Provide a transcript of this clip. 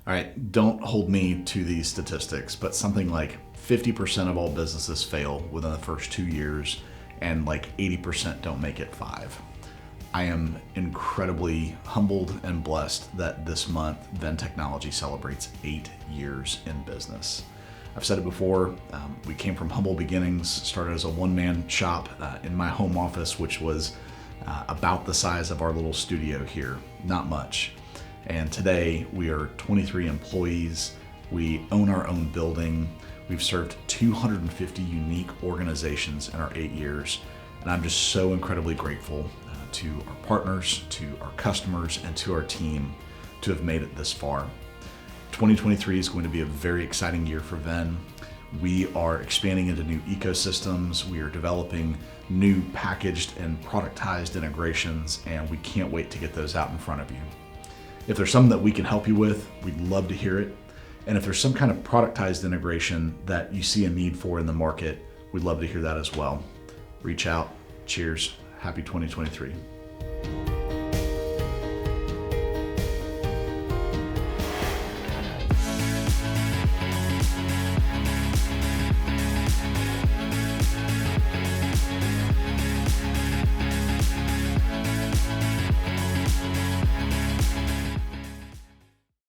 All right, don't hold me to these statistics, but something like 50% of all businesses fail within the first 2 years, and like 80% don't make it 5. I am incredibly humbled and blessed that this month Venn Technology celebrates 8 years in business. I've said it before, we came from humble beginnings, started as a one-man shop in my home office, which was about the size of our little studio here, not much. And today we are 23 employees, we own our own building, we've served 250 unique organizations in our 8 years, and I'm just so incredibly grateful to our partners, to our customers, and to our team to have made it this far. 2023 is going to be a very exciting year for Venn. We are expanding into new ecosystems, we are developing new packaged and productized integrations, and we can't wait to get those out in front of you. If there's something that we can help you with, we'd love to hear it. And if there's some kind of productized integration that you see a need for in the market, we'd love to hear that as well. Reach out. Cheers. Happy 2023.